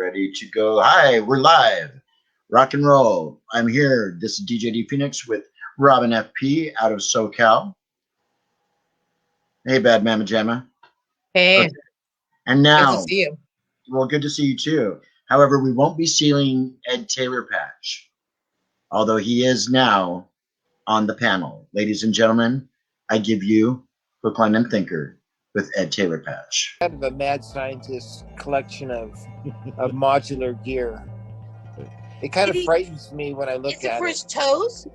ready to go. Hi, we're live. Rock and roll. I'm here. This is DJ D Phoenix with Robin FP out of SoCal. Hey, Bad Mama Jamma. Hey. Okay. And now, good to see you. Well, good to see you too. However, we won't be sealing Ed TAILORPATCH, although he is now on the panel. Ladies and gentlemen, I give you Hook, Line, and Thinker with Ed TAILORPATCH. Kind of a mad scientist collection of modular gear. It kind of frightens me when I look at it. Is it for his toes?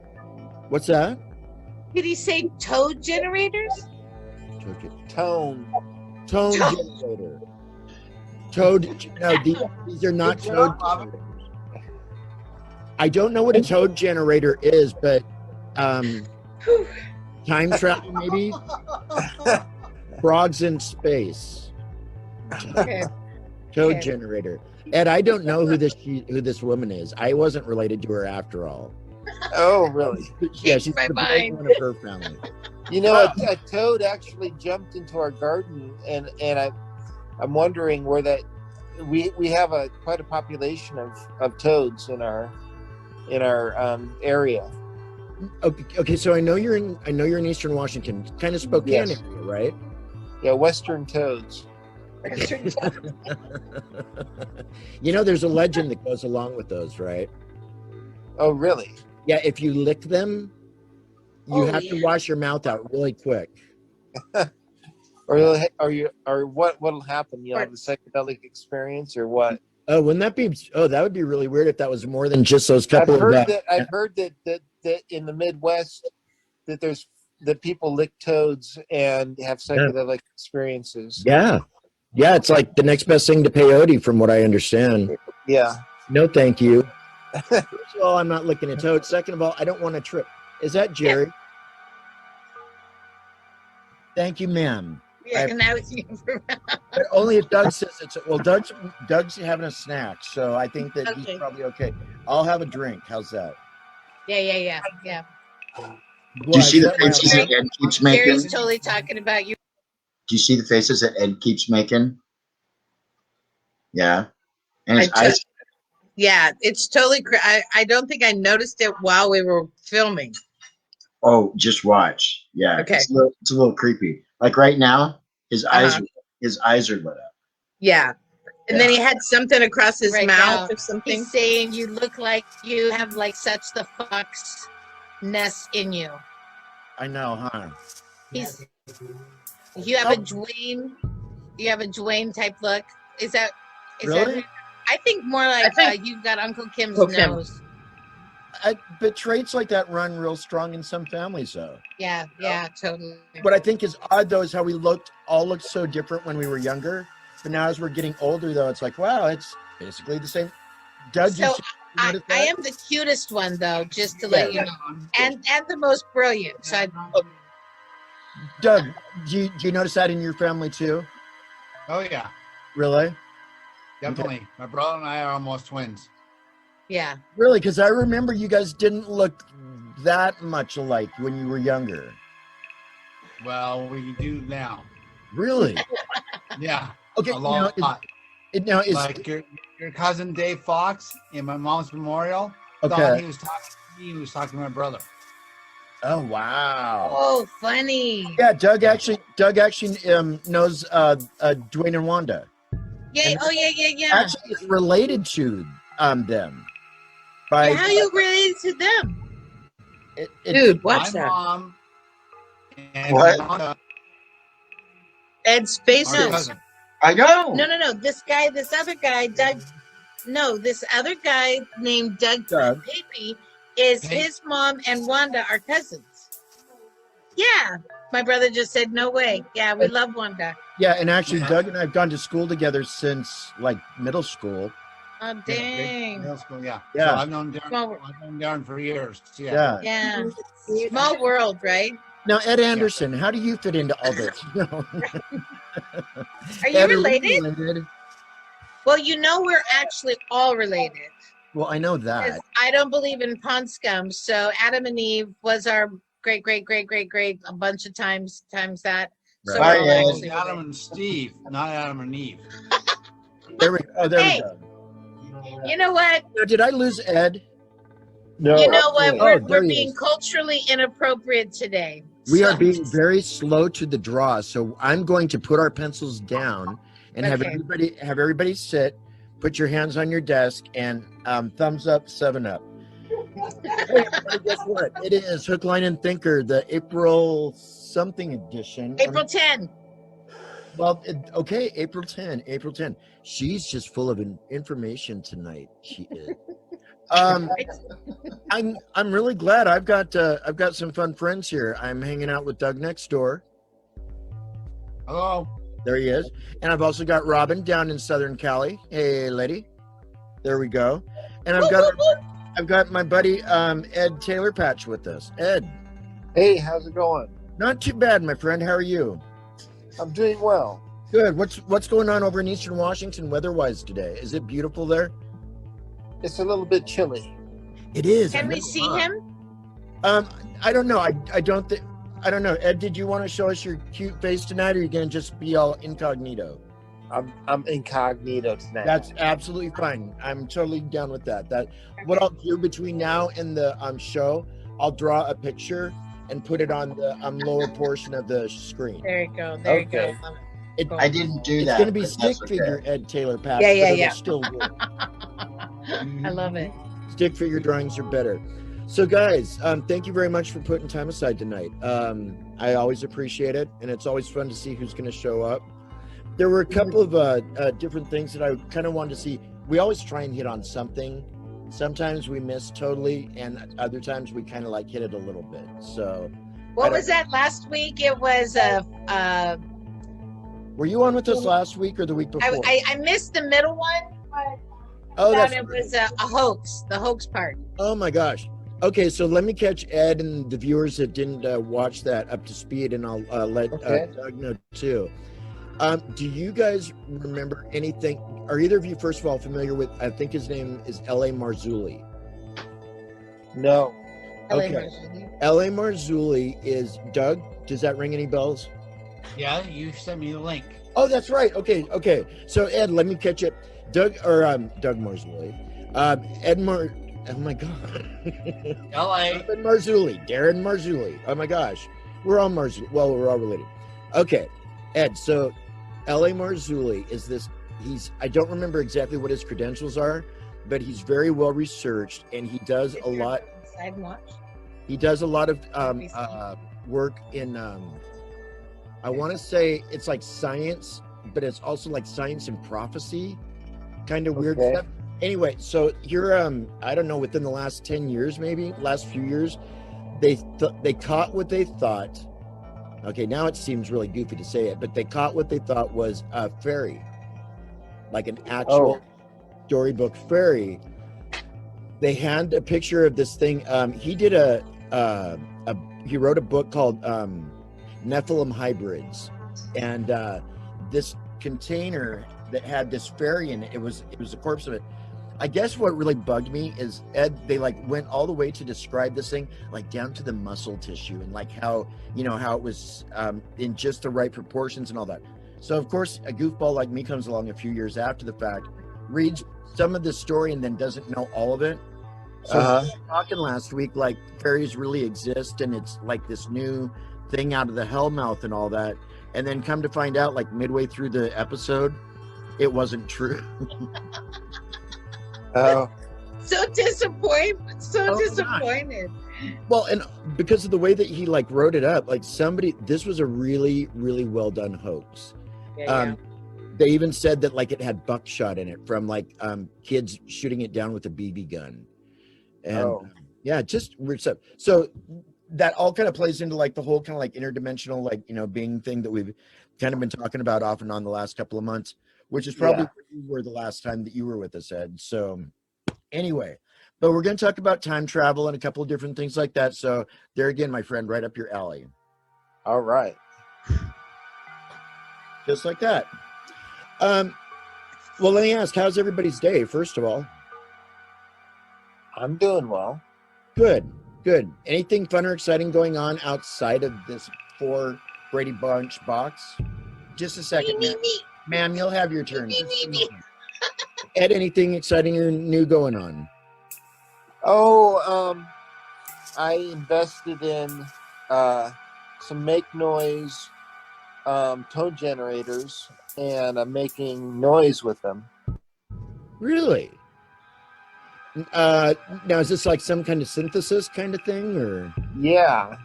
What's that? Did he say toe generators? Tone generator. Toad. No, these are not toad generators. I don't know what a toad generator is, but time travel maybe. Frogs in space. Okay. Toad generator. Ed, I don't know who this woman is. I wasn't related to her after all. Oh, really? Yeah, she's one of her family. You know, a toad actually jumped into our garden, and I'm wondering where that we have quite a population of toads in our area. Okay, so I know you're in Eastern Washington, kind of Spokane area, right? Yeah, Western toads. You know, there's a legend that goes along with those, right? Oh, really? Yeah, if you lick them, you have to wash your mouth out really quick. Or what'll happen? You'll have a psychedelic experience, or what? Oh, wouldn't that be? Oh, that would be really weird if that was more than just those couple. I've heard that in the Midwest that people lick toads and have psychedelic experiences. Yeah, it's like the next best thing to peyote, from what I understand. Yeah. No, thank you. First of all, I'm not licking a toad. Second of all, I don't want to trip. Is that Jerry? Yeah. Thank you, ma'am. Yeah, and I was only if Doug says it's well. Doug's having a snack, so I think that he's probably okay. I'll have a drink. How's that? Yeah. Do you see the faces that Ed keeps making? Jerry's totally talking about you. Do you see the faces that Ed keeps making? Yeah. And his eyes. Yeah, it's totally. I don't think I noticed it while we were filming. Oh, just watch. Yeah. Okay. It's a little creepy. Like right now, his eyes are lit up. Yeah. And then he had something across his mouth or something. He's saying you look like you have like such the foxness in you. I know, huh? You have a Dwayne type look. Is that really? I think more like you've got Uncle Kim's nose. But traits like that run real strong in some families, though. Yeah, totally. What I think is odd, though, is how we all looked so different when we were younger. But now as we're getting older, though, it's like, wow, it's basically the same. Doug, so I am the cutest one, though, just to let you know. And the most brilliant. So Doug, do you notice that in your family, too? Oh, yeah. Really? Definitely. Okay. My brother and I are almost twins. Yeah. Really? Because I remember you guys didn't look that much alike when you were younger. Well, we do now. Really? Yeah. Okay. A lot. Now is like your cousin Dave Fox in my mom's memorial. Okay. Thought he was talking to me. He was talking to my brother. Oh wow. Oh, funny. Yeah, Doug actually knows Dwayne and Wanda. Yeah. Yeah. Actually, is related to them. How are you related to them? Dude, watch that. Mom and what? Ed's face. I know. No. This other guy, Doug. No, this other guy named Doug. Papy is his mom and Wanda are cousins. Yeah. My brother just said, no way. Yeah, we love Wanda. Yeah, and actually, Doug and I have gone to school together since like middle school. Oh, dang. Middle school, yeah. Yeah. So I've known Darren for years. Yeah. Small world, right? Now, Ed Anderson, how do you fit into all this? Are you related? Well, we're actually all related. Well, I know that. I don't believe in pond scum. So Adam and Eve was our great a bunch of times that. So Adam and Steve, not Adam and Eve. There we go. You know what? Now, did I lose Ed? No. You know what? Oh, there We're he being is. culturally inappropriate today. We are So- being very slow to the draw, so I'm going to put our pencils down and have Okay. everybody sit. Put your hands on your desk and thumbs up, 7 up. Hey, everybody, guess what? It is Hook, Line, and Thinker, the April something edition. April 10. Well, okay, April 10. April 10. She's just full of information tonight. She is. I'm really glad I've got some fun friends here. I'm hanging out with Doug next door. Hello. There he is. And I've also got Robin down in Southern Cali. Hey, lady. There we go. And I've got my buddy Ed TAILORPATCH with us. Ed. Hey, how's it going? Not too bad, my friend. How are you? I'm doing well. Good. What's going on over in Eastern Washington weather-wise today? Is it beautiful there? It's a little bit chilly. It is. Can we see him? I don't know. I don't know. Ed, did you want to show us your cute face tonight, or are you going to just be all incognito? I'm incognito tonight. That's absolutely fine. I'm totally down with that. What I'll do between now and the show, I'll draw a picture and put it on the lower portion of the screen. There you go. There you Okay. go. I didn't do It's that. going to be but stick that's okay. figure Ed TAILORPATCH. Yeah, yeah, but it'll yeah. still work. I love it. Stick figure drawings are better. So guys, thank you very much for putting time aside tonight. I always appreciate it, and it's always fun to see who's going to show up. There were a couple of different things that I kind of wanted to see. We always try and hit on something. Sometimes we miss totally, and other times we kind of like hit it a little bit. So What was that last week? It was were you on with us last week or the week before? I missed the middle one. Oh, Thought that's it was a hoax, the hoax part. Oh my gosh. Okay, so let me catch Ed and the viewers that didn't watch that up to speed, and I'll let Doug know too. Do you guys remember anything? Are either of you, first of all, familiar with, I think his name is L.A. Marzuli? No. Okay. L.A. Marzuli is, Doug, does that ring any bells? Yeah, you sent me the link. Oh, that's right. Okay. So Ed, let me catch it. Doug Marzuli. Oh my God. L.A. Darren Marzuli. Oh my gosh. We're all Marzuli. Well, we're all related. Okay. Ed, so L.A. Marzuli is this, I don't remember exactly what his credentials are, but he's very well researched, and he does a lot. He does a lot of work in, I want to say it's like science, but it's also like science and prophecy, kind of weird stuff. Anyway, so here, I don't know, within the last 10 years, maybe last few years, they caught what they thought. Okay, now it seems really goofy to say it, but they caught what they thought was a fairy, like an actual storybook fairy. They had a picture of this thing. He did he wrote a book called Nephilim Hybrids, and this container that had this fairy in it, it was the corpse of it. I guess what really bugged me is, Ed, they like went all the way to describe this thing, like down to the muscle tissue, and like how it was in just the right proportions and all that. So of course a goofball like me comes along a few years after the fact, reads some of the story, and then doesn't know all of it. So we were talking last week like fairies really exist, and it's like this new thing out of the hellmouth and all that, and then come to find out, like midway through the episode, it wasn't true. Oh. So disappointed. Disappointed. Well, and because of the way that he like wrote it up, like this was a really, really well done hoax. Yeah. They even said that like it had buckshot in it from like kids shooting it down with a BB gun. And yeah, just weird stuff. So that all kind of plays into like the whole kind of like interdimensional, like, being thing that we've kind of been talking about off and on the last couple of months, which is probably where you were the last time that you were with us, Ed. So anyway, but we're going to talk about time travel and a couple of different things like that. So there again, my friend, right up your alley. All right. Just like that. Well, let me ask, how's everybody's day, first of all? I'm doing well. Good. Anything fun or exciting going on outside of this 4 Brady Bunch box? Just a second, ma'am. Ma'am, you'll have your turn. Just a moment. Ed, anything exciting or new going on? Oh, I invested in some make noise tone generators, and I'm making noise with them. Really? Now is this like some kind of synthesis kind of thing, or? Yeah.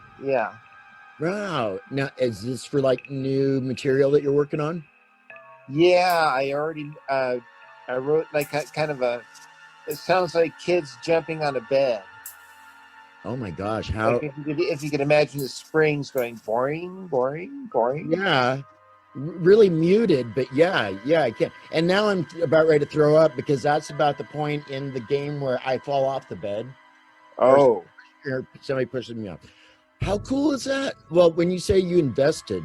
Wow. Now is this for like new material that you're working on? Yeah, I already I wrote like kind of a. It sounds like kids jumping on a bed. Oh my gosh! How? Like if you could imagine the springs going boring. Yeah, really muted, but yeah, I can. And now I'm about ready to throw up because that's about the point in the game where I fall off the bed. Oh, Or somebody pushes me up. How cool is that? Well, when you say you invested,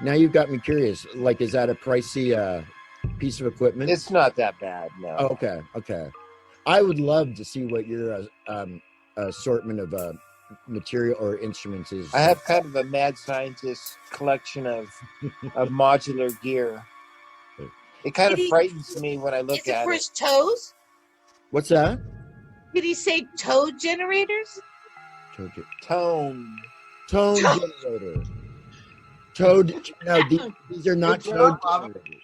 now you've got me curious. Like, is that a pricey piece of equipment? it's not that bad. No. Oh, okay. I would love to see what your assortment of material or instruments is. I have kind of a mad scientist collection of modular gear. It kind of frightens me when I look Is it at for it. his toes? What's that? Did he say toe generators? Tone. Tone generator. Toad. No, these are not toad generators.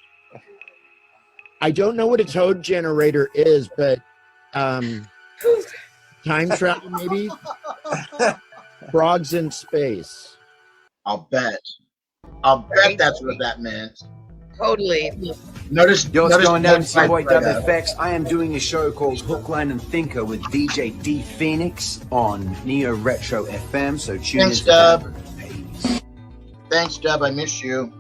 I don't know what a toad generator is, but time travel maybe. Frogs in space. I'll bet that's what that meant. Totally. Notice Yo, what's going down? one It's your boy side Dub FX. I am doing a show called Hook, Line, and Thinker with DJ D Phoenix on Neo Retro FM. So tune Thanks, in. Dub. Thanks, Dub. I miss you.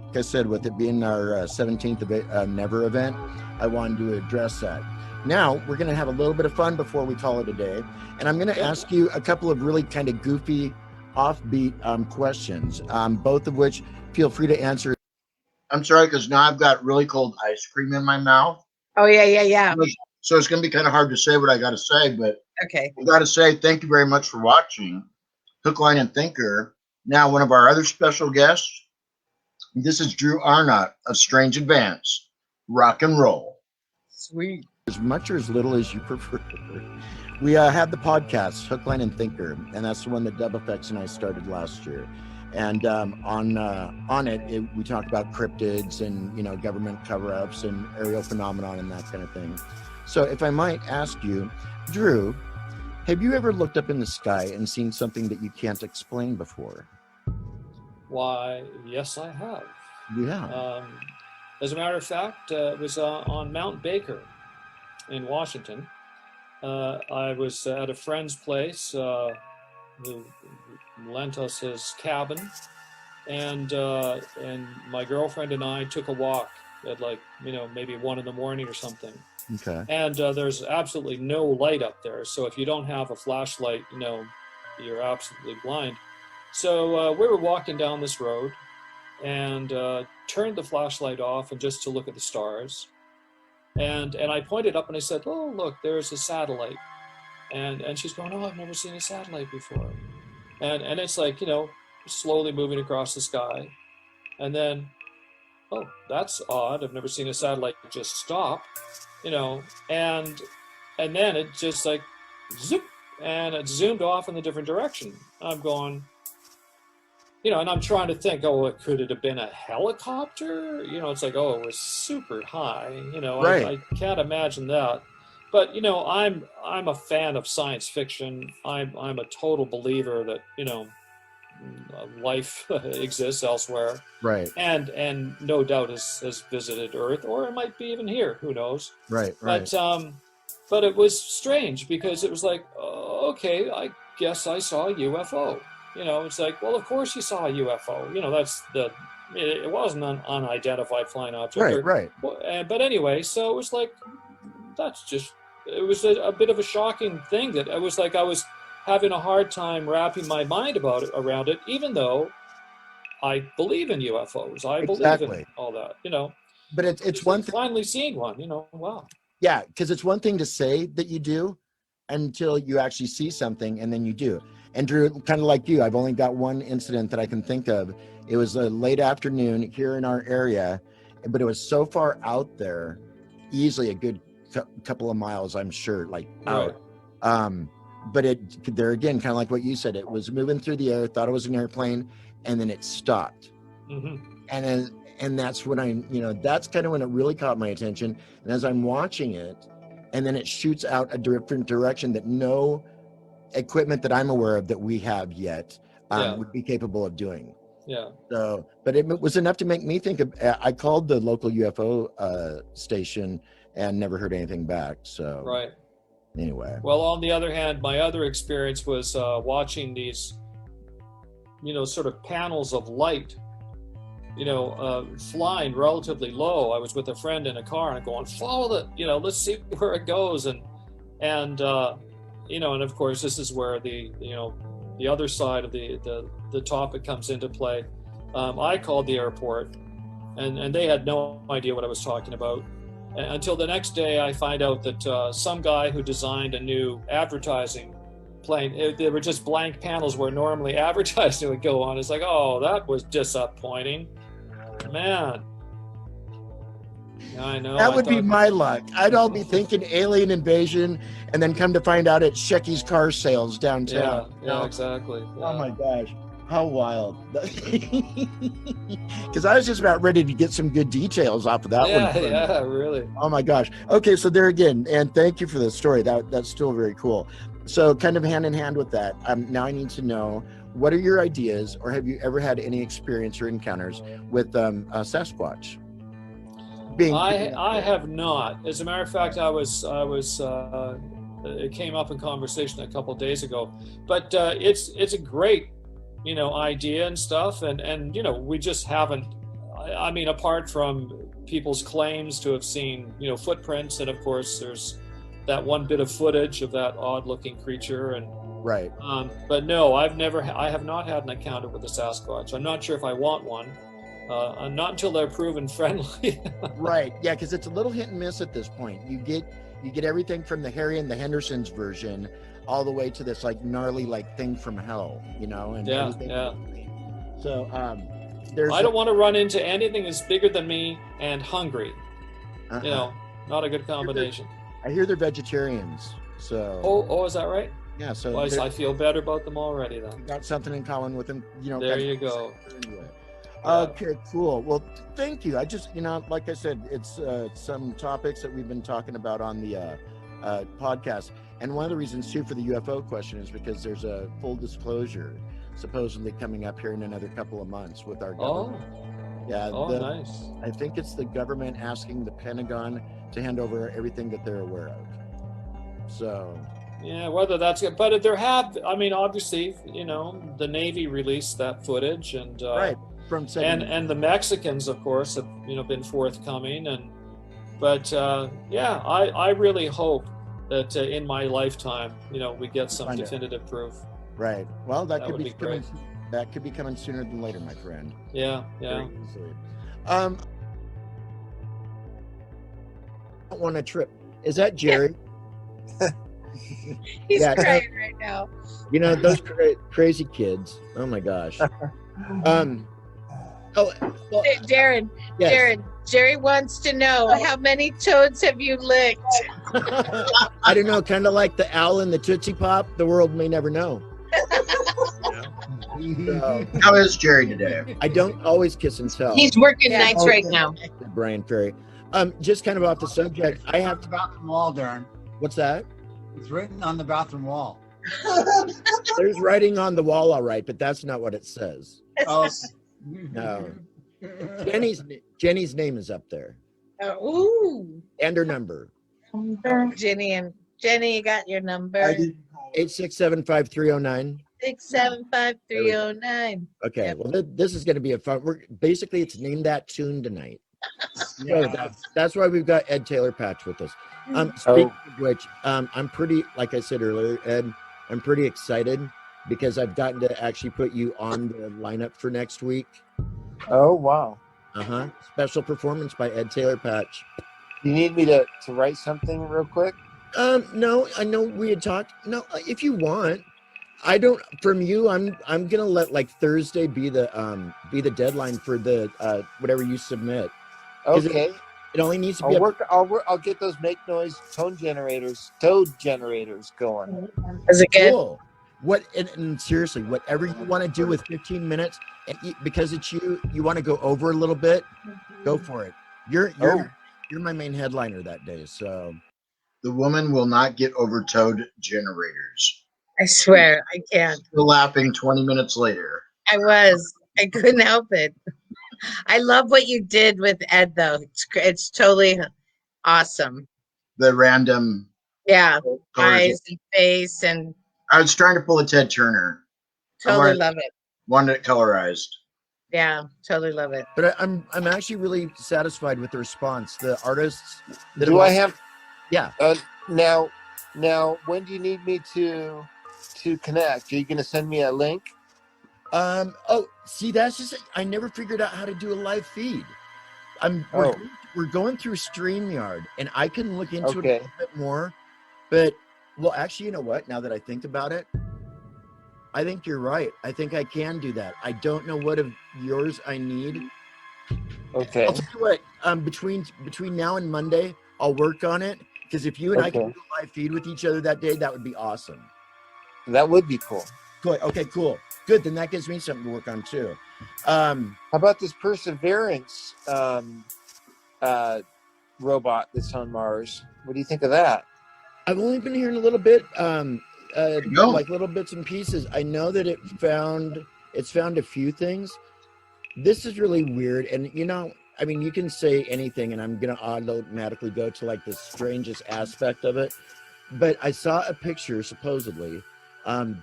Like I said, with it being our 17th Never event, I wanted to address that. Now, we're going to have a little bit of fun before we call it a day. And I'm going to ask you a couple of really kind of goofy, offbeat questions, both of which feel free to answer. I'm sorry, because now I've got really cold ice cream in my mouth. Oh, yeah. So it's going to be kind of hard to say what I got to say, but Okay. I got to say thank you very much for watching Hook, Line, and Thinker. Now, one of our other special guests, this is Drew ARNOTT of Strange Advance. Rock and roll. Sweet. As much or as little as you prefer. We have the podcast, Hook, Line, and Thinker, and that's the one that Dub Effects and I started last year. And on it, we talk about cryptids and, you know, government cover-ups and aerial phenomenon and that kind of thing. So if I might ask you, Drew, have you ever looked up in the sky and seen something that you can't explain before? Why, yes, I have. Yeah. As a matter of fact, it was on Mount Baker in Washington. I was at a friend's place who lent us his cabin, and my girlfriend and I took a walk at maybe 1 a.m. or something. Okay. And there's absolutely no light up there, so if you don't have a flashlight, you're absolutely blind. So we were walking down this road and turned the flashlight off and just to look at the stars. And I pointed up and I said, "Oh, look, there's a satellite." And she's going, "Oh, I've never seen a satellite before." And it's like, slowly moving across the sky. And then, "Oh, that's odd. I've never seen a satellite just stop." And then it just like zoop, and it zoomed off in a different direction. I'm going, and I'm trying to think, could it have been a helicopter? It's like, it was super high. Right. I can't imagine that. But I'm a fan of science fiction. I'm a total believer that life exists elsewhere. Right. And no doubt has visited Earth, or it might be even here. Who knows? Right. But it was strange because it was like, okay, I guess I saw a UFO. It's like, well, of course you saw a UFO. It wasn't an unidentified flying object. Right. But anyway, so it was like, it was a bit of a shocking thing that it was like I was having a hard time wrapping my mind around it, even though I believe in UFOs. I believe in all that, But it's one thing. Finally seeing one, wow. Yeah, because it's one thing to say that you do until you actually see something, and then you do. And Drew, kind of like you, I've only got one incident that I can think of. It was a late afternoon here in our area, but it was so far out there, easily a good couple of miles, I'm sure, like Right. out. But there again, kind of like what you said, it was moving through the air, thought it was an airplane, and then it stopped. And that's when that's kind of when it really caught my attention. And as I'm watching it, and then it shoots out a different direction that no equipment that I'm aware of that we have yet would be capable of doing. Yeah. So, but it was enough to make me think of. I called the local UFO station and never heard anything back. So, Right. Anyway. Well, on the other hand, my other experience was watching these, sort of panels of light, flying relatively low. I was with a friend in a car and going, follow it, let's see where it goes. And and of course, this is where the other side of the topic comes into play. I called the airport and they had no idea what I was talking about. Until the next day, I find out that some guy who designed a new advertising plane, they were just blank panels where normally advertising would go on. It's like, oh, that was disappointing. Man. I know. That would be my luck. I'd all be thinking alien invasion and then come to find out it's Shecky's car sales downtown. Yeah, exactly. Yeah. Oh my gosh. How wild. Because I was just about ready to get some good details off of that one. Yeah, really. Oh my gosh. Okay, so there again, and thank you for the story. That's still very cool. So kind of hand in hand with that, now I need to know, what are your ideas, or have you ever had any experience or encounters with Sasquatch? I have not. As a matter of fact, it came up in conversation a couple of days ago, but it's a great idea and stuff, and we just haven't, I mean, apart from people's claims to have seen footprints, and of course there's that one bit of footage of that odd looking creature, and right, but no, I have not had an encounter with a Sasquatch. I'm not sure if I want one, not until they're proven friendly. Right, yeah, because it's a little hit and miss at this point. You get everything from the Harry and the Hendersons version all the way to this like gnarly like thing from hell, and yeah. So I don't want to run into anything that's bigger than me and hungry. Not a good combination. I hear they're vegetarians, so. Oh, is that right? Yeah, so well, I feel better about them already then. Got something in common with them, There you go. Okay, cool. Well, thank you. I just, like I said, it's some topics that we've been talking about on the podcast. And one of the reasons, too, for the UFO question is because there's a full disclosure supposedly coming up here in another couple of months with our government. Yeah. Nice. I think it's the government asking the Pentagon to hand over everything that they're aware of. So. Yeah, whether that's it, but obviously, the Navy released that footage, and right. And the Mexicans, of course, have been forthcoming, I really hope that in my lifetime, we get some definitive proof. Right. Well, that could be great. That could be coming sooner than later, my friend. Yeah. I don't want to trip. Is that Jerry? He's crying right now. Those crazy kids. Oh my gosh. Darren, yes. Darren, Jerry wants to know, how many toads have you licked? I don't know, kind of like the owl and the Tootsie Pop. The world may never know. So, how is Jerry today? I don't always kiss and tell. He's working nights right now. Brian Ferry. Just kind of off the subject, I have the bathroom wall, Darren. What's that? It's written on the bathroom wall. There's writing on the wall, all right, but that's not what it says. Oh. No. Jenny's name is up there. Ooh. And her number. Jenny, you got your number. 867-5309. 675-309. Okay, Yep. well, this is going to be a fun. Basically, it's Name That Tune tonight. So that's why we've got Ed TAILORPATCH with us. Speaking of which, I'm pretty, like I said earlier, Ed, I'm pretty excited because I've gotten to actually put you on the lineup for next week. Oh, wow. Special performance by Ed TAILORPATCH. You need me to write something real quick? No, I know we had talked. No, if you want. I don't. From you, I'm gonna let like Thursday be the deadline for the whatever you submit. Okay. It only needs to be. I'll get those make noise toad generators going. Is it good? Cool. What and seriously, whatever you want to do with 15 minutes, and because it's you want to go over a little bit, go for it. You're my main headliner that day, so The woman will not get over toad generators. I swear, I can't. Still laughing 20 minutes later. I couldn't help it. I love what you did with Ed, though. It's totally awesome. The random. Yeah, colors. eyes and face, and I was trying to pull a Ted Turner. totally love it. Wanted it colorized. Yeah, totally love it. but I'm actually really satisfied with the response. The artists that Do I have? Yeah. Now, when do you need me to connect? Are you going to send me a link? Oh, see, that's just it. I never figured out how to do a live feed. We're going through StreamYard, and I can look into it a little bit more. But well, actually, you know what? Now that I think about it, I think you're right. I think I can do that. I don't know what of yours I need. Okay. I'll tell you what. Between now and Monday, I'll work on it. Because if you and I can do a live feed with each other that day, that would be awesome. That would be cool. Cool. Okay, cool. Good. Then that gives me something to work on too. How about this Perseverance robot that's on Mars? What do you think of that? I've only been hearing a little bit, like little bits and pieces. I know that it's found a few things. This is really weird, and I mean, you can say anything, and I'm gonna automatically go to like the strangest aspect of it. But I saw a picture, supposedly,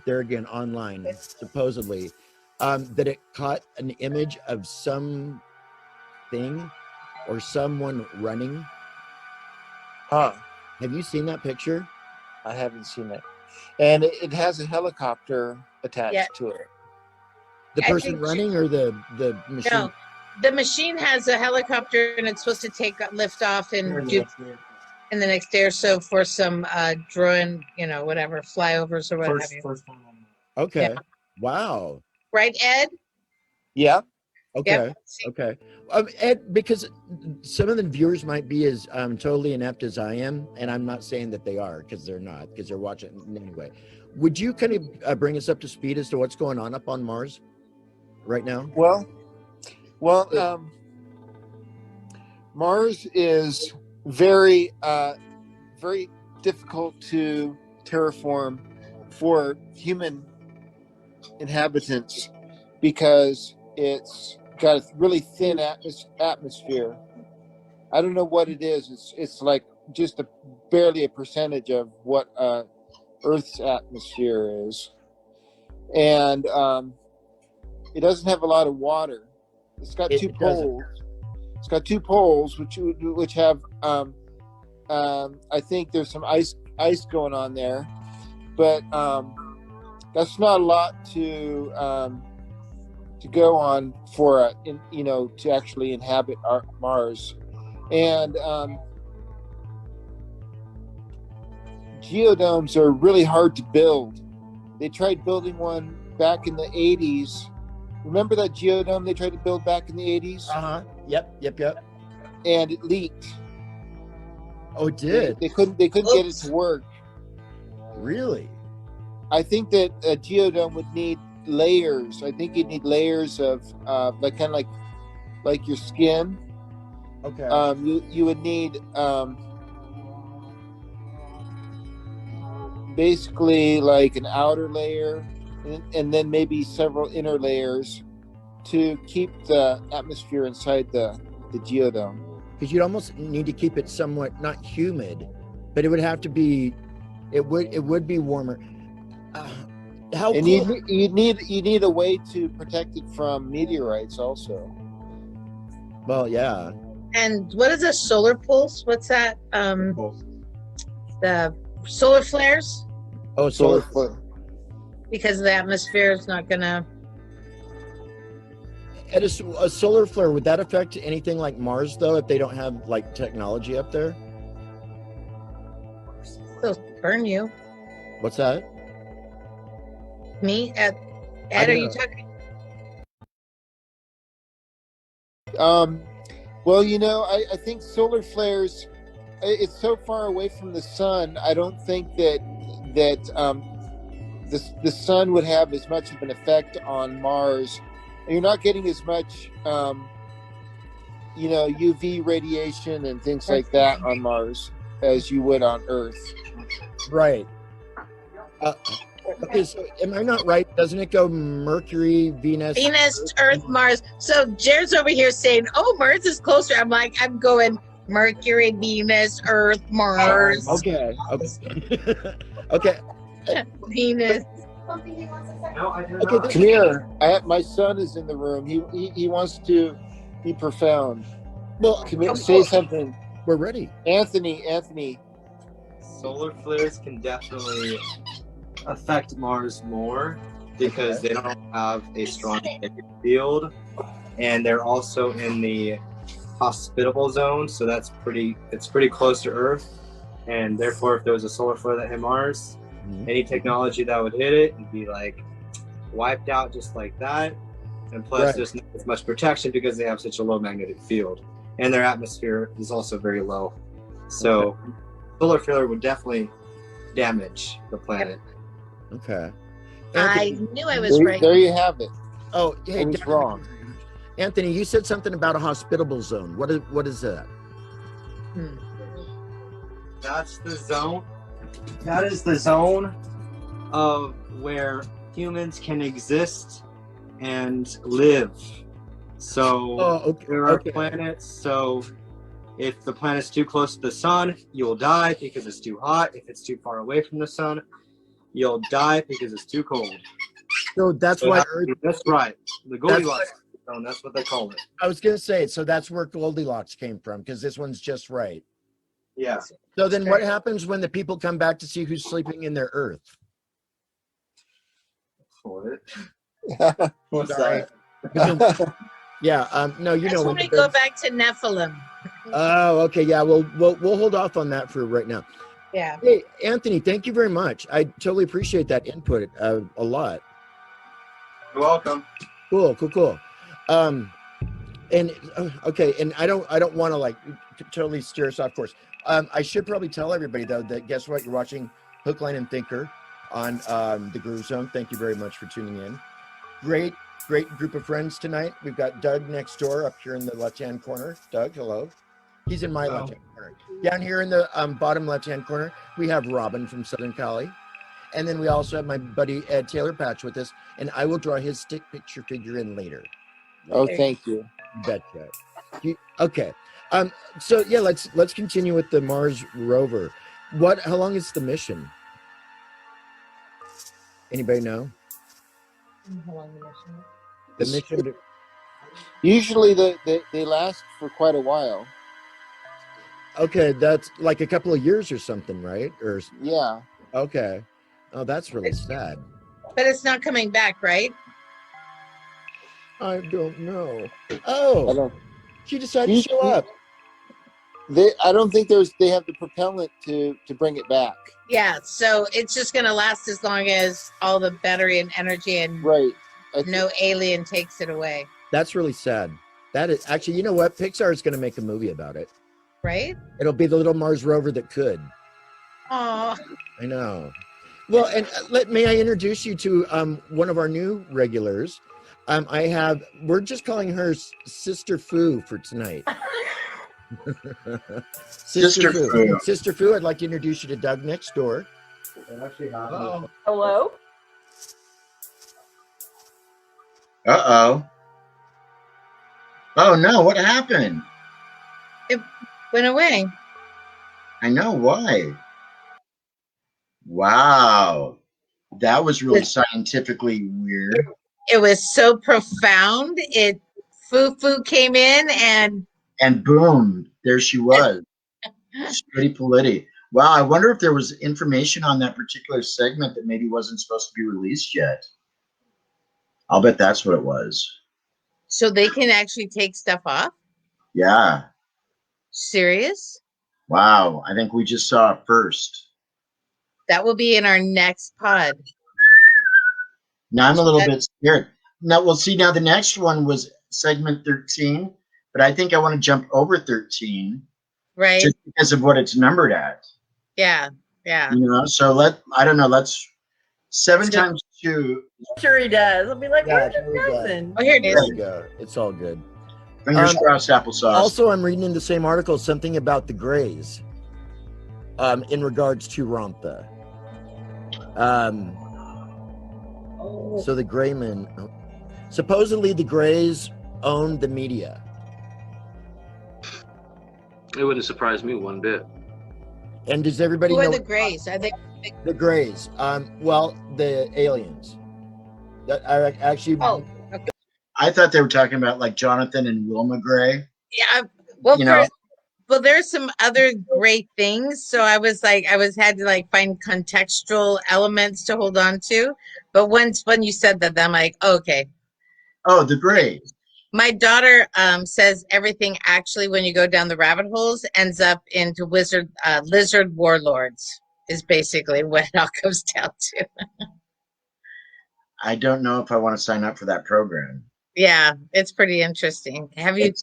there again online, supposedly, that it caught an image of some thing or someone running. Huh. Have you seen that picture? I haven't seen it. And it has a helicopter attached to it. The person running or the machine? No, the machine has a helicopter, and it's supposed to lift off in the next day or so for some drone, whatever, flyovers or what have you. Okay. Yeah. Wow. Right, Ed? Yeah. Okay. Yep. Okay. Ed, because some of the viewers might be as totally inept as I am, and I'm not saying that they are, because they're not, because they're watching anyway. Would you kind of bring us up to speed as to what's going on up on Mars right now? Well, Mars is very, very difficult to terraform for human inhabitants because it's got a really thin atmosphere. I don't know what it is. It's like just barely a percentage of what Earth's atmosphere is, and it doesn't have a lot of water. It's got two poles. It's got two poles, which have I think there's some ice going on there, but that's not a lot to go on for to actually inhabit Mars. And geodomes are really hard to build. They tried building one back in the 80s. Remember that geodome they tried to build back in the 80s? Yep. And it leaked. Oh, it did? They couldn't get it to work. Really? I think that a geodome would need layers. I think you'd need layers of like your skin. Okay. You would need basically like an outer layer and then maybe several inner layers to keep the atmosphere inside the geodome. Because you'd almost need to keep it somewhat not humid, but it would have to be. It would be warmer. How and cool? you need a way to protect it from meteorites also. Well, yeah. And what is a solar pulse? What's that? The solar flares? Oh, solar flare. Because the atmosphere is not gonna. At a solar flare, would that affect anything like Mars though? If they don't have like technology up there? They'll burn you. What's that? Me? Ed, are you talking? Well, you know, I think solar flares, it's so far away from the sun. I don't think that the sun would have as much of an effect on Mars. And you're not getting as much, you know, UV radiation and things like that on Mars as you would on Earth. Right. Okay, so am I not right? Doesn't it go Mercury, Venus, Earth, Mars? So Jared's over here saying, "Oh, Mars is closer." I'm like, I'm going Mercury, Venus, Earth, Mars. Okay. Okay. Venus. Okay. Come here. My son is in the room. He wants to be profound. Well, Come here, say something. We're ready. Anthony. Solar flares can definitely affect Mars more because they don't have a strong magnetic field, and they're also in the hospitable zone, so it's pretty close to Earth, and therefore if there was a solar flare that hit Mars, any technology that would hit it would be like wiped out just like that. And plus there's not as much protection because they have such a low magnetic field, and their atmosphere is also very low, so solar flare would definitely damage the planet. Okay. I knew I was right. There you have it. Oh, hey, I was wrong. Anthony, you said something about a hospitable zone. What is that? That's the zone. That is the zone of where humans can exist and live. So there are planets. So if the planet's too close to the sun, you'll die because it's too hot. If it's too far away from the sun, you'll die because it's too cold. So that's why Earth. That's right. The Goldilocks zone. That's what they call it. I was gonna say, so that's where Goldilocks came from, because this one's just right. Yeah. So then, what happens when the people come back to see who's sleeping in their Earth? What's that? Yeah. No, you know when we go back to Nephilim. Oh, okay. Yeah. We'll hold off on that for right now. Yeah. Hey, Anthony, thank you very much. I totally appreciate that input a lot. You're welcome. Cool. And okay, and I don't want to like totally steer us off course. I should probably tell everybody though that guess what, you're watching Hook, Line, and Thinker on the Groove Zone. Thank you very much for tuning in. Great group of friends tonight. We've got Doug next door up here in the left-hand corner. Doug, hello. He's in my left-hand corner. Down here in the bottom left-hand corner, we have Robin from Southern Cali. And then we also have my buddy Ed TAILORPATCH with us, and I will draw his stick picture figure in later. Oh, thank you. Betcha. Okay. So yeah, let's continue with the Mars rover. How long is the mission? Anybody know? How long the mission? The mission. Usually they last for quite a while. Okay, that's like a couple of years or something, right? Or yeah. Okay. Oh, that's really sad. But it's not coming back, right? I don't know. Oh, she decided to show up. I don't think they have the propellant to bring it back. Yeah, so it's just going to last as long as all the battery and energy and no alien takes it away. That's really sad. That is actually, you know what? Pixar is going to make a movie about it. Right? It'll be the little Mars rover that could. Aw. I know. Well, and may I introduce you to one of our new regulars. We're just calling her Sister Foo for tonight. Sister Foo. Sister Foo, I'd like to introduce you to Doug next door. Hello? Uh-oh. Oh, no, what happened? It went away. I know, why? Wow. That was really scientifically weird. It was so profound. Foo came in and boom, there she was. Pretty polity. Wow, I wonder if there was information on that particular segment that maybe wasn't supposed to be released yet. I'll bet that's what it was. So they can actually take stuff off? Yeah. Serious? Wow, I think we just saw it first. That will be in our next pod. Now I'm a little bit scared. Now we'll see. Now the next one was segment 13, but I think I want to jump over 13 Right. just because of what it's numbered at. Yeah. Yeah. You know, so let's 7 times 2. Sure he does. I'll be like, Yeah, where's there we your go. cousin? Oh, here it There is. you go. It's all good. Fingers crossed, applesauce. Also, I'm reading in the same article something about the Greys in regards to Ramtha. So the Greymen, supposedly the Greys own the media. It wouldn't surprise me one bit. And does everybody Who know are the Greys? Are they? the Greys? Well, the aliens. That are actually. Oh, okay. I thought they were talking about like Jonathan and Wilma Gray. Yeah. Well, You know. well, there's some other great things. So I was had to like find contextual elements to hold on to. But when you said that, I'm like, okay. Oh, the Greys. My daughter says everything actually, when you go down the rabbit holes, ends up into lizard warlords. Is basically what it all comes down to. I don't know if I want to sign up for that program. Yeah, it's pretty interesting. Have you?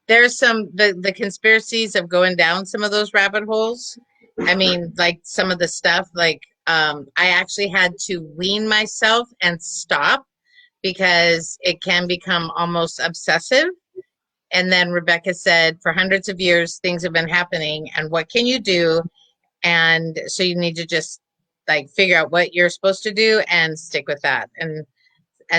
There's some the conspiracies of going down some of those rabbit holes. I mean, like some of the stuff. Like I actually had to wean myself and stop because it can become almost obsessive. And then Rebecca said, for hundreds of years, things have been happening, and what can you do? And so you need to just like figure out what you're supposed to do and stick with that. And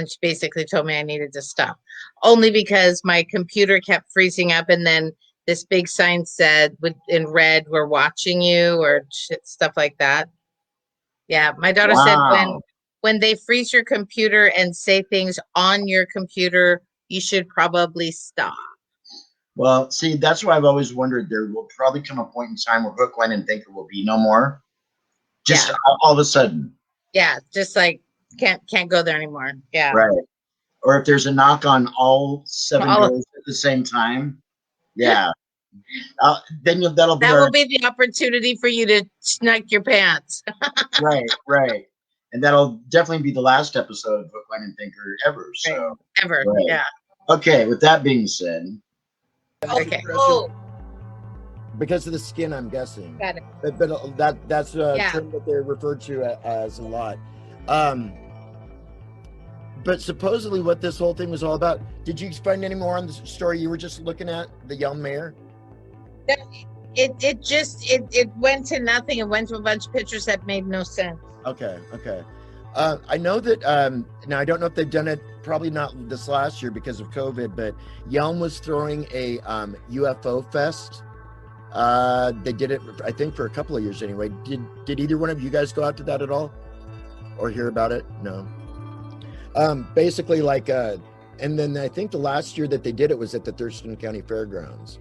she basically told me I needed to stop, only because my computer kept freezing up, and then this big sign said in red, "We're watching you," or stuff like that. Yeah, my daughter said when they freeze your computer and say things on your computer, you should probably stop. Well, see, that's why I've always wondered there will probably come a point in time where hook, line, and thinker will be no more. Just all of a sudden. Yeah, just like can't go there anymore. Yeah. Right. Or if there's a knock on all 7 doors at the same time. Yeah. Then that will be the opportunity for you to snug your pants. Right. And that'll definitely be the last episode of Hook, Line, and Thinker ever. So ever. Right. Yeah. Okay, with that being said. Okay. Because of the skin, I'm guessing. Got it. But that's a term that they're referred to as a lot. But supposedly what this whole thing was all about. Did you find any more on the story you were just looking at, the young mayor? It went to nothing. It went to a bunch of pictures that made no sense. Okay. I know that now I don't know if they've done it, probably not this last year because of COVID, but Yelm was throwing a UFO fest. They did it, I think, for a couple of years anyway. Did either one of you guys go out to that at all or hear about it? No. Basically, like, and then I think the last year that they did it was at the Thurston County Fairgrounds.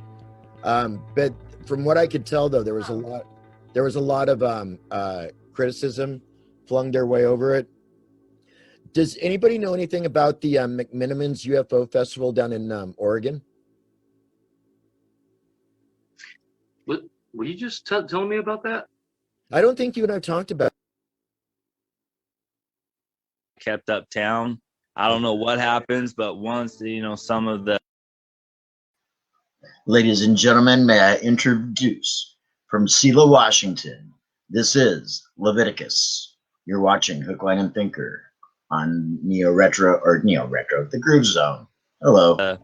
But from what I could tell, though, there was a lot of criticism flung their way over it. Does anybody know anything about the McMiniman's UFO Festival down in Oregon? Were you just telling me about that? I don't think you and I talked about it. Kept uptown. I don't know what happens, but once, some of the... Ladies and gentlemen, may I introduce from Selah, Washington, this is Leviticus. You're watching Hook, Line, and Thinker on Neo Retro, the Groove Zone. Hello.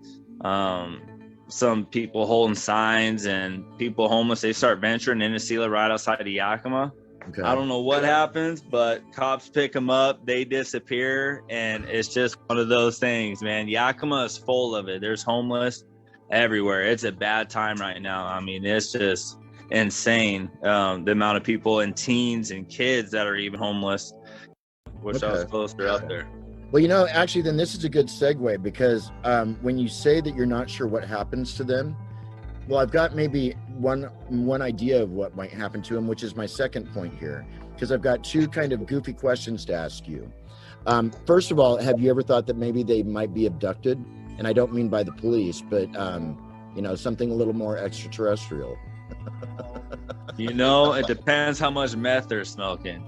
Some people holding signs and people homeless, they start venturing into Selah right outside of Yakima. Okay. I don't know what happens, but cops pick them up, they disappear, and it's just one of those things, man. Yakima is full of it. There's homeless everywhere. It's a bad time right now. I mean, it's just insane, the amount of people and teens and kids that are even homeless. Wish I was closer up there. Well, actually, then this is a good segue because when you say that you're not sure what happens to them, well, I've got maybe one idea of what might happen to them, which is my second point here, because I've got two kind of goofy questions to ask you. First of all, have you ever thought that maybe they might be abducted? And I don't mean by the police, but something a little more extraterrestrial. It depends how much meth they're smoking.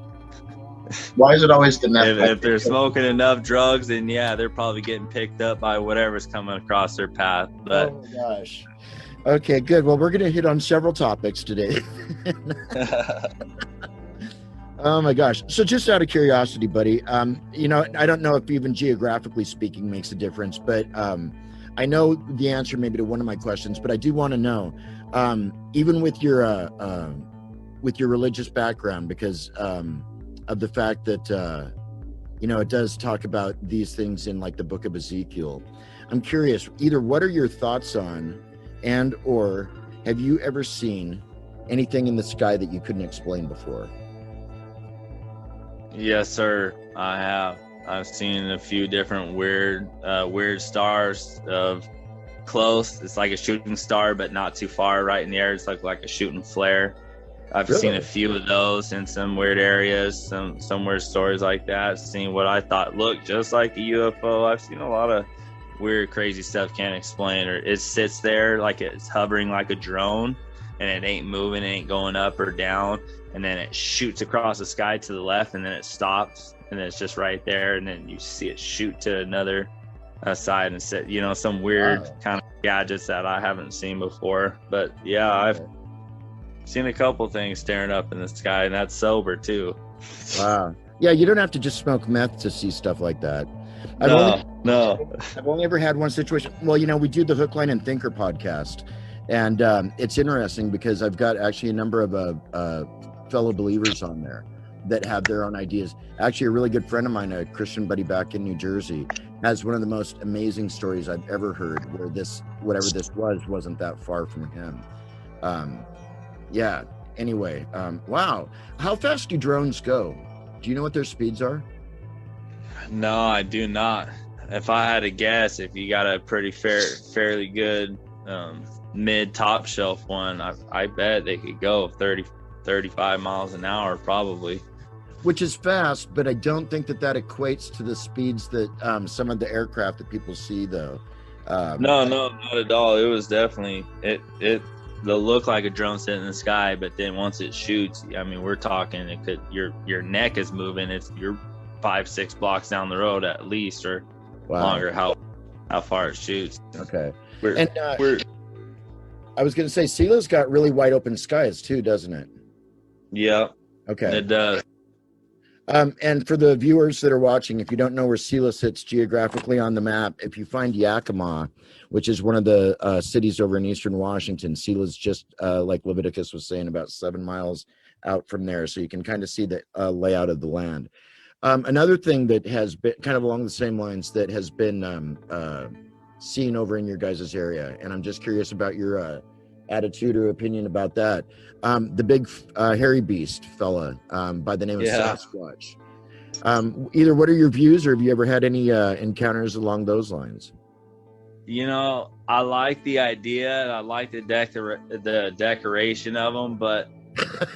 Why is it always the meth? If they're smoking enough drugs, then yeah, they're probably getting picked up by whatever's coming across their path. But oh my gosh. Okay, good. Well, we're going to hit on several topics today. Oh my gosh. So just out of curiosity, buddy, you know, I don't know if even geographically speaking makes a difference, but I know the answer maybe to one of my questions, but I do want to know, even with your religious background, because of the fact that, you know, it does talk about these things in like the book of Ezekiel. I'm curious, either what are your thoughts on, and or have you ever seen anything in the sky that you couldn't explain before? Yes, sir. I have. I've seen a few different weird stars of close. It's like a shooting star, but not too far, right in the air. It's like a shooting flare. I've Really? seen a few of those in some weird areas, some weird stories like that. Seen what I thought looked just like a UFO. I've seen a lot of weird, crazy stuff can't explain, or it sits there like it's hovering like a drone, and it ain't moving, it ain't going up or down, and then it shoots across the sky to the left, and then it stops, and then it's just right there, and then you see it shoot to another side, and set, you know, some weird kind of gadgets that I haven't seen before. But yeah, I've seen a couple things staring up in the sky, and that's sober too. Wow. Yeah, you don't have to just smoke meth to see stuff like that. I've only ever had one situation. Well, you know, we do the Hook, Line, and Thinker podcast, and it's interesting because I've got actually a number of fellow believers on there that have their own ideas. Actually, a really good friend of mine, a Christian buddy back in New Jersey, has one of the most amazing stories I've ever heard, where this, whatever this wasn't that far from him. Yeah. Anyway, wow. How fast do drones go? Do you know what their speeds are? No, I do not. If I had to guess, if you got a pretty fairly good mid top shelf one, I bet they could go 30, 35 miles an hour probably. Which is fast, but I don't think that equates to the speeds that some of the aircraft that people see, though. No, not at all. It was definitely they'll look like a drone sitting in the sky, but then once it shoots, I mean, we're talking it could your neck is moving. You're 5-6 blocks down the road at least, or longer. How far it shoots. Okay. I was going to say, Sila's got really wide open skies too, doesn't it? Yeah. Okay. It does. And for the viewers that are watching, if you don't know where Sila sits geographically on the map, if you find Yakima, which is one of the cities over in eastern Washington, Sila's just like Leviticus was saying, about 7 miles out from there, so you can kind of see the layout of the land. Another thing that has been kind of along the same lines that has been seen over in your guys' area, and I'm just curious about your attitude or opinion about that. The big hairy beast fella by the name of Sasquatch. Either what are your views, or have you ever had any encounters along those lines? You know, I like the idea, and I like the decoration of them, but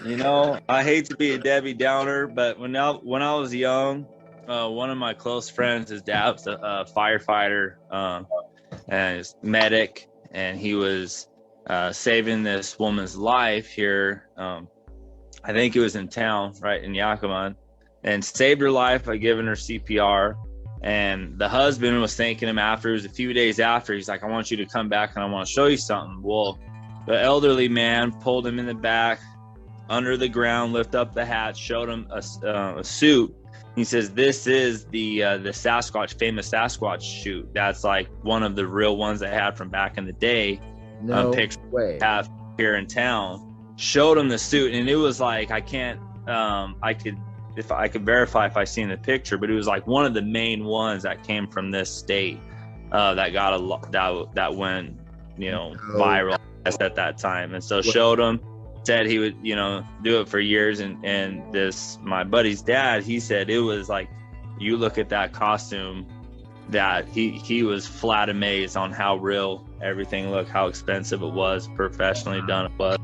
you know, I hate to be a Debbie Downer, but when I was young, one of my close friends, his dad was a firefighter and his medic, and he was saving this woman's life here. I think it was in town, right in Yakima, and saved her life by giving her CPR. And the husband was thanking him after. It was a few days after. He's like, I want you to come back and I want to show you something. Well, the elderly man pulled him in the back under the ground, lift up the hatch, showed him a suit. He says, this is the Sasquatch, famous Sasquatch suit. That's like one of the real ones they had from back in the day. No way. Have here in town. Showed him the suit, and it was like, I could verify if I seen the picture, but it was like one of the main ones that came from this state that got that went, you know, viral at that time. And so showed him, said he would, you know, do it for years. And this, my buddy's dad, he said it was like, you look at that costume, that he was flat amazed on how real everything looked, how expensive it was, professionally done it was.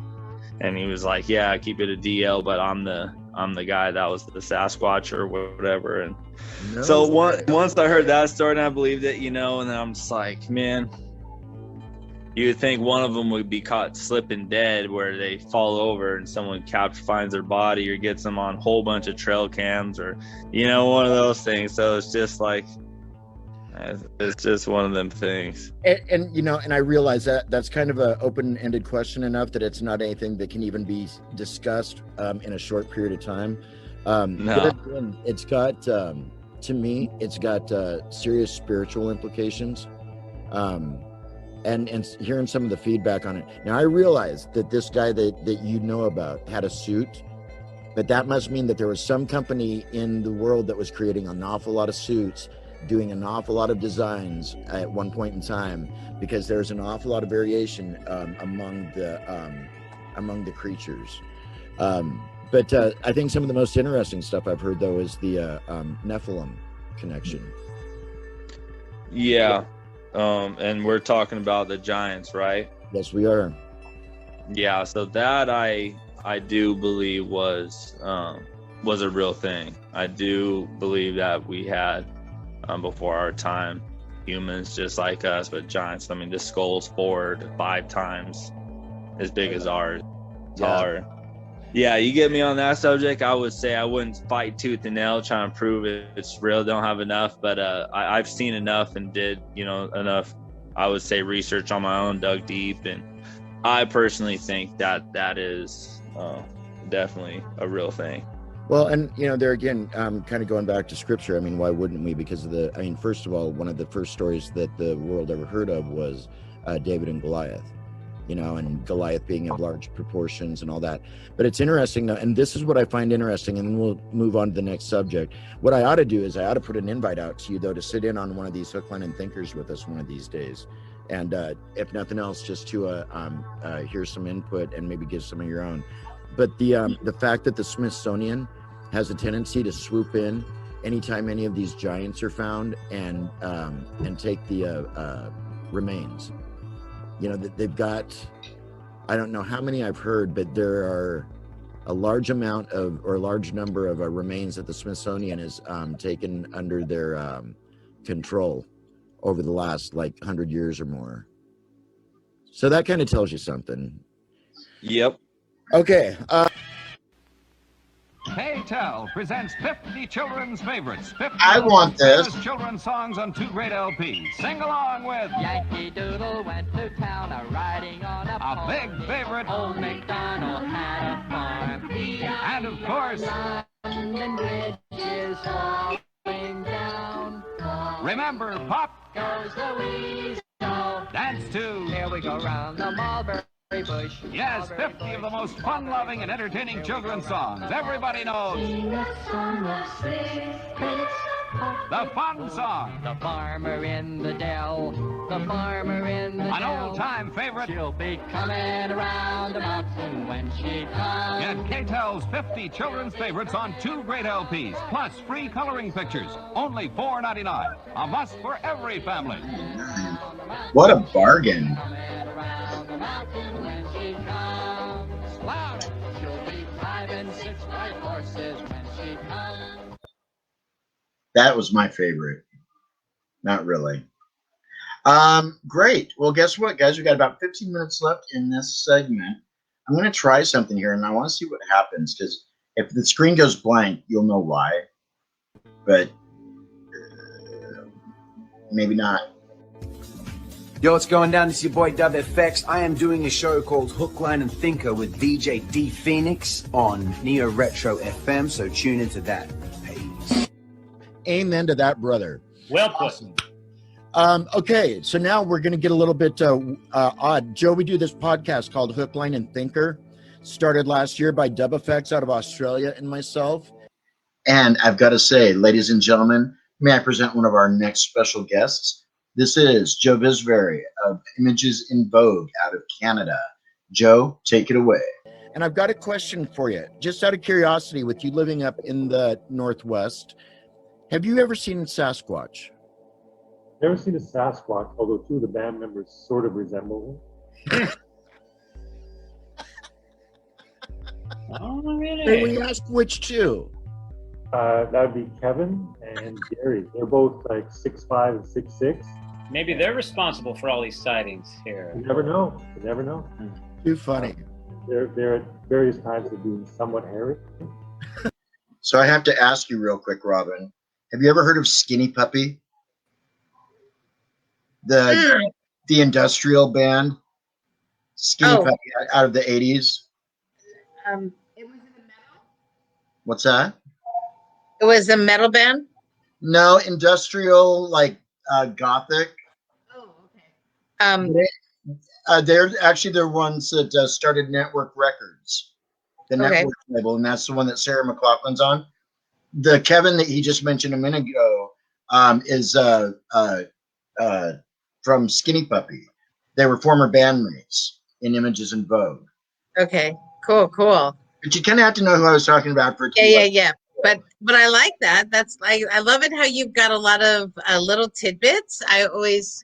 And he was like, yeah, I keep it a DL, but I'm the guy that was the Sasquatch or whatever. And once I heard that story, and I believed it, you know, and then I'm just like, man, you would think one of them would be caught slipping dead, where they fall over and someone finds their body or gets them on a whole bunch of trail cams, or one of those things. So it's just like, it's just one of them things. And I realize that that's kind of an open-ended question enough that it's not anything that can even be discussed in a short period of time. No. But it's got, to me, it's got serious spiritual implications. And hearing some of the feedback on it. Now, I realize that this guy that you know about had a suit, but that must mean that there was some company in the world that was creating an awful lot of suits, doing an awful lot of designs at one point in time, because there's an awful lot of variation among the creatures. But I think some of the most interesting stuff I've heard, though, is the Nephilim connection. Yeah. And we're talking about the giants, right? Yes, we are. Yeah, so that I do believe was a real thing. I do believe that we had before our time humans just like us, but giants. I mean, the skull's 4 to 5 times as big as ours, taller. Yeah, you get me on that subject. I would say I wouldn't fight tooth and nail trying to prove it's real. Don't have enough, but I've seen enough and did enough, I would say, research on my own, dug deep, and I personally think that is definitely a real thing. Well, and there again, kind of going back to scripture. I mean, why wouldn't we? Because first of all, one of the first stories that the world ever heard of was David and Goliath. And Goliath being of large proportions and all that. But it's interesting, though, and this is what I find interesting, and then we'll move on to the next subject. What I ought to do is I ought to put an invite out to you, though, to sit in on one of these Hook, Line, and Thinkers with us one of these days. And if nothing else, just to hear some input and maybe give some of your own. But the fact that the Smithsonian has a tendency to swoop in anytime any of these giants are found and take the remains. They've got, I don't know how many I've heard, but there are a large number of remains that the Smithsonian has taken under their control over the last 100 years or more. So that kind of tells you something. Yep. Okay. K-Tel presents 50 children's favorites. 50 I want this. Children's songs on 2 great LPs. Sing along with Yankee Doodle went to town riding on a big favorite. Old MacDonald had a farm. And of course, London Bridge is falling down. Remember, Pop goes the weasel. Dance to Here we go round the mulberry bush. Yes, 50 of the most fun-loving and entertaining children's songs everybody knows. The fun song. The farmer in the dell. The farmer in the An dell. old-time favorite. She'll be coming around the mountain when she comes. Get K-Tel's 50 children's favorites on 2 great LPs, plus free coloring pictures. Only $4.99. A must for every family. What a bargain. That was my favorite. Not really. Great. Well, guess what, guys? We got about 15 minutes left in this segment. I'm going to try something here, and I want to see what happens, because if the screen goes blank, you'll know why. But maybe not. Yo, what's going down? This is your boy Dub FX. I am doing a show called Hook, Line, and Thinker with DJ D Phoenix on Neo Retro FM, so tune into that. Peace. Amen to that, brother. Well put. Awesome. Okay, so now we're going to get a little bit odd. Joe, we do this podcast called Hook, Line, and Thinker. Started last year by Dub FX out of Australia and myself. And I've got to say, ladies and gentlemen, may I present one of our next special guests? This is Joe VIZVARY of Images in Vogue out of Canada. Joe, take it away. And I've got a question for you. Just out of curiosity, with you living up in the Northwest, have you ever seen Sasquatch? Never seen a Sasquatch, although 2 of the band members sort of resemble him. Oh, really? May we ask which 2? That would be Kevin and Gary. They're both like 6'5" and 6'6". Maybe they're responsible for all these sightings here. You never know. You never know. Too funny. They're at various times of being somewhat hairy. So I have to ask you real quick, Robin. Have you ever heard of Skinny Puppy? The industrial band, Skinny Puppy, out of the 80s. What's that? It was a metal band? No, industrial, like gothic. They're ones that started Network Records, the Network label, and that's the one that Sarah McLachlan's on. The Kevin that he just mentioned a minute ago is from Skinny Puppy. They were former bandmates in Images in Vogue. Okay, cool. But you kind of have to know who I was talking about for. Yeah. But I like that. That's I love it how you've got a lot of little tidbits. I always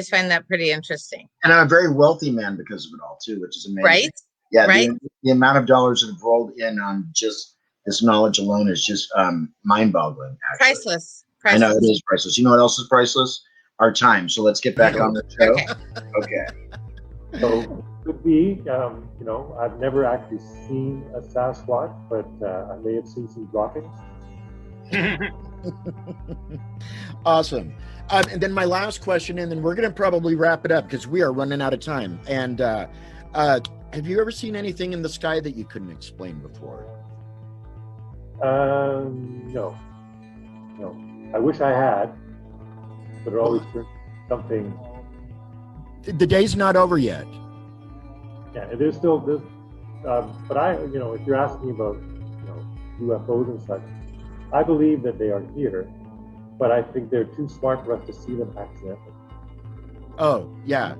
find that pretty interesting. And I'm a very wealthy man because of it all too, which is amazing. Right? Yeah. Right. The amount of dollars that have rolled in on just this knowledge alone is just mind-boggling. Priceless. I know it is priceless. You know what else is priceless? Our time. So let's get back on the show. Okay. So could be, I've never actually seen a Sasquatch, but I may have seen some droppings. Awesome. And then my last question, and then we're going to probably wrap it up because we are running out of time. And have you ever seen anything in the sky that you couldn't explain before? No. I wish I had, but it always turns something. The day's not over yet. Yeah, there's still this, but if you're asking about, UFOs and such, I believe that they are here, but I think they're too smart for us to see them accidentally. Oh, yeah.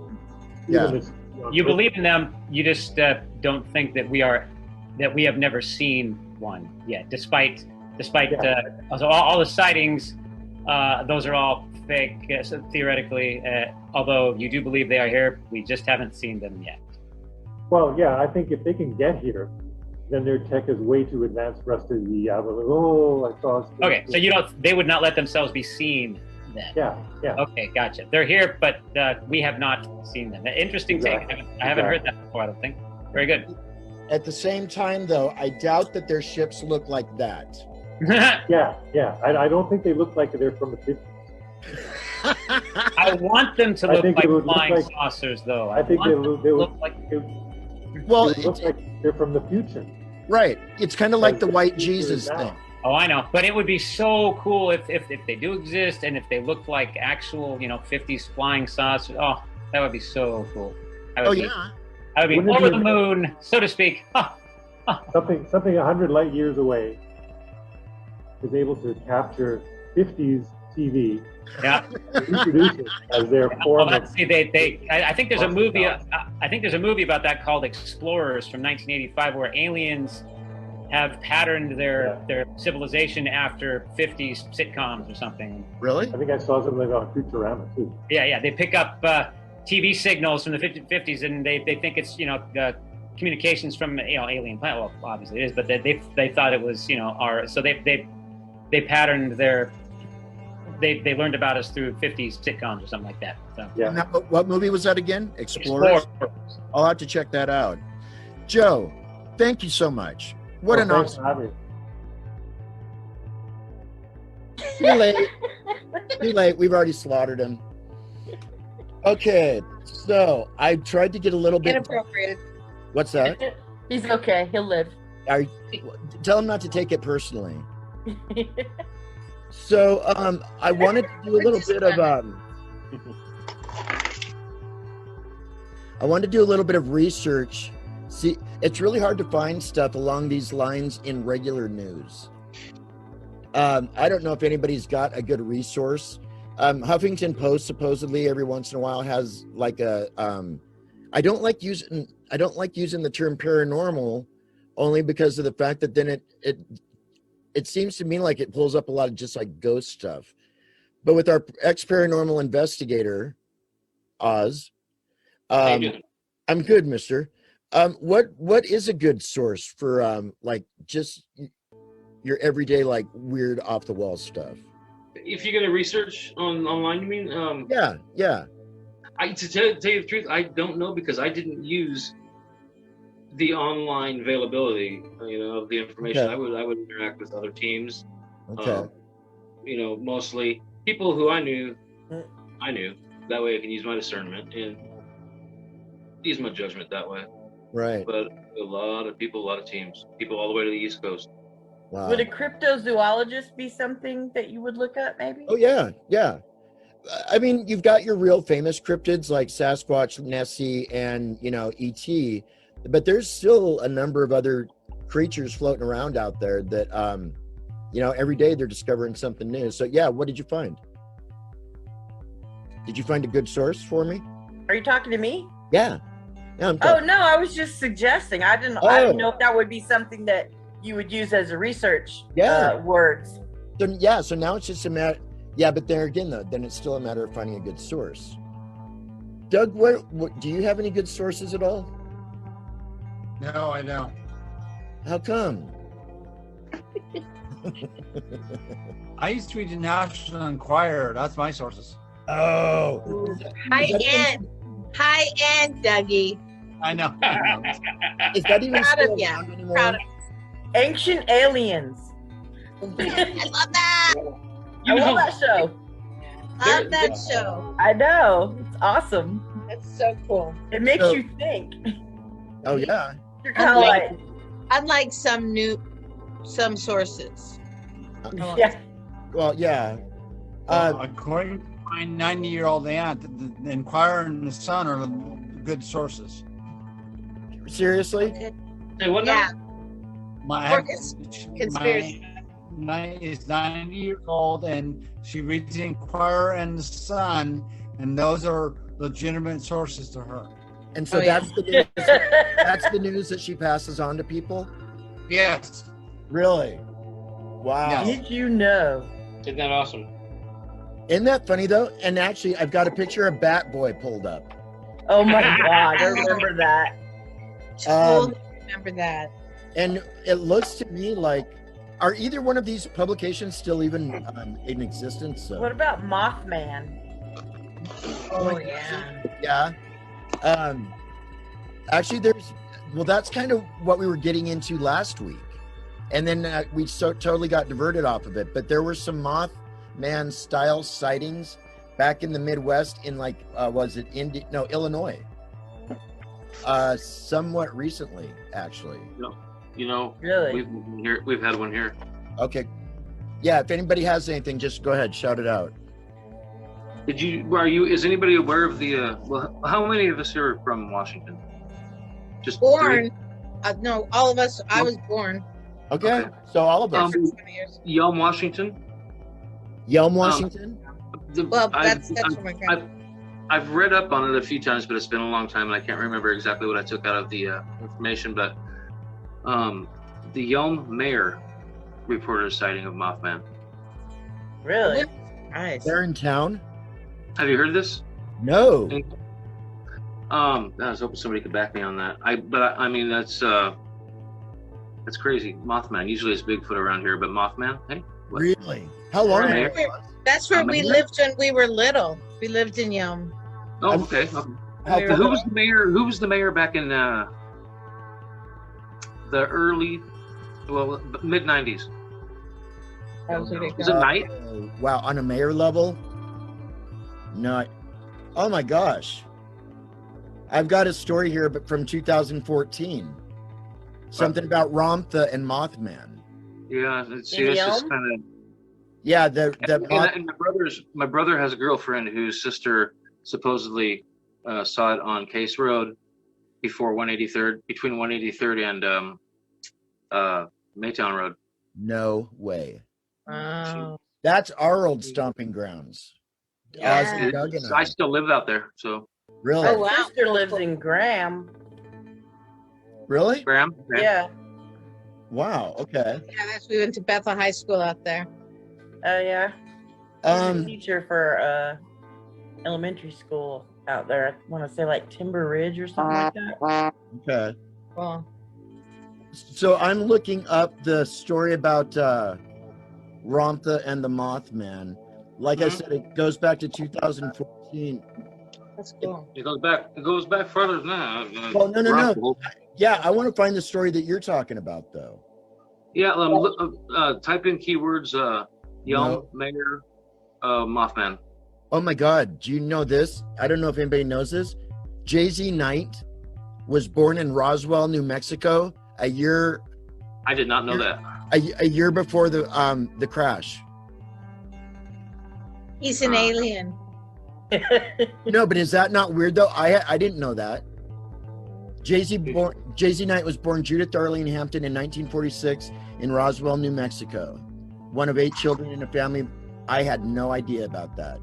You believe in them, you just don't think that we have never seen one yet, despite all the sightings. Those are all fake, so theoretically, although you do believe they are here, we just haven't seen them yet. Well, yeah, I think if they can get here, then their tech is way too advanced for us to be able to, I saw. Okay, so they would not let themselves be seen then? Yeah. Okay, gotcha. They're here, but we have not seen them. Interesting take. I haven't heard that before, I don't think. Very good. At the same time, though, I doubt that their ships look like that. Yeah. I don't think they look like they're from the 50s. I want them to look like flying saucers, though. I think they look like. Well, it looks like they're from the future. Right. It's kind of like the white Jesus thing. Oh, I know. But it would be so cool if they do exist and if they look like actual, 50s flying saucers. Oh, that would be so cool. I would be over the moon, so to speak. Something 100 light years away is able to capture 50s TV. Yeah. Reproduce it as their form. I think there's a movie. I think there's a movie about that called Explorers from 1985, where aliens have patterned their civilization after 50s sitcoms or something. Really? I think I saw something on Futurama too. Yeah. They pick up TV signals from the 50s, and they think it's communications from alien planet. Well, obviously it is, but they thought it was our. So they patterned their. They learned about us through 50s sitcoms or something like that. So. Yeah. And what movie was that again? Explorers? I'll have to check that out. Joe, thank you so much. What an awesome. Too late. We've already slaughtered him. Okay, so I tried to get a little bit. Inappropriate. What's that? He's okay. He'll live. Tell him not to take it personally. So I wanted to do a little bit of research. See, it's really hard to find stuff along these lines in regular news. I don't know if anybody's got a good resource. Huffington Post supposedly every once in a while has like a I don't like using the term paranormal only because of the fact that then it seems to me like it pulls up a lot of just like ghost stuff. But with our ex-paranormal investigator, Oz, I'm good, mister. What is a good source for like just your everyday like weird off the wall stuff? if you're gonna research online, you mean? Yeah. To tell you the truth, I don't know because I didn't use the online availability, of the information. Okay. I would interact with other teams. Okay. Mostly people who I knew. That way I can use my discernment and use my judgment that way. Right. But a lot of people, a lot of teams, people all the way to the East Coast. Wow. Would a cryptozoologist be something that you would look up, maybe? Oh yeah. I mean, you've got your real famous cryptids like Sasquatch, Nessie, and ET, but there's still a number of other creatures floating around out there that every day they're discovering something new. So yeah, what did you find? Did you find a good source for me? Are you talking to me? Yeah. I'm Oh no, I was just suggesting. I didn't know if that would be something that you would use as a research words. So now it's just a matter. Yeah, but there again, though, then it's still a matter of finding a good source. Doug, what do you have any good sources at all? No, I don't. How come? I used to read the National Enquirer. That's my sources. Oh. High end, Dougie. I know. Is that even Proud still of you. around anymore? Proud of Ancient Aliens. I love that. I love that show. Love that show. I know. It's awesome. That's so cool. It makes you think. Oh yeah. You're kind of like, unlike some sources. yeah. Well, yeah. According to my 90-year-old aunt, the Enquirer and the Sun are good sources. Seriously? Hey, what now? My conspiracy. Is 90 years old, and she reads the Enquirer and the Sun, and those are legitimate sources to her. And so that's the news. That's the news that she passes on to people. Yes. Really? Wow. Did you know? Isn't that awesome? Isn't that funny though? And actually, I've got a picture of Bat Boy pulled up. Oh my God, I remember that. Remember that. And it looks to me like, are either one of these publications still even in existence? What about Mothman? Oh yeah. Yeah. Actually, that's kind of what we were getting into last week. And then we totally got diverted off of it. But there were some Mothman style sightings back in the Midwest in Illinois. Somewhat recently, actually. Really? We've had one here. Okay. Yeah, if anybody has anything, just go ahead, shout it out. Is anybody aware of the, how many of us are from Washington? Just born. No, all of us. I was born. Okay. So all of us. Yelm, Washington. Yelm, Washington? Well, that's where my grandma. I've read up on it a few times, but it's been a long time, and I can't remember exactly what I took out of the information. But the Yelm mayor reported a sighting of Mothman. Really? Nice. They're in town? Have you heard of this? No. I was hoping somebody could back me on that. I mean, that's crazy. Mothman. Usually it's Bigfoot around here, but Mothman? Hey. What? Really? How long ago? That's where we lived when we were little. We lived in Yelm. Oh, okay. Who was the mayor? Who was the mayor back in the early, mid 90s? Was it Knight? Wow, on a mayor level? No. Oh my gosh. I've got a story here, but from 2014. Something about Ramtha and Mothman. Yeah, it's just kind of. Yeah, and my brother has a girlfriend whose sister supposedly saw it on Case Road between 183rd and Maytown Road. No way. Wow. That's our old stomping grounds. Yeah. I still live out there, so. Really? Oh, my sister lives in Graham. Really? Graham? Yeah. Wow. Okay. Yeah, we went to Bethel High School out there. Oh yeah. I'm a teacher for elementary school out there. I want to say like Timber Ridge or something like that. Okay. Well. So I'm looking up the story about Ramtha and the Mothman. Like I said, it goes back to 2014. That's cool. It goes back further than that. Well, no. Yeah, I want to find the story that you're talking about, though. Yeah, type in keywords, Yelm, Mayor, Mothman. Oh my God, do you know this? I don't know if anybody knows this. Jay-Z Knight was born in Roswell, New Mexico, a year. I did not know that. A year before the crash. He's an alien. No, but is that not weird though? I didn't know that. Jay-Z Knight was born Judith Arlene Hampton in 1946 in Roswell, New Mexico. One of 8 children in a family. I had no idea about that.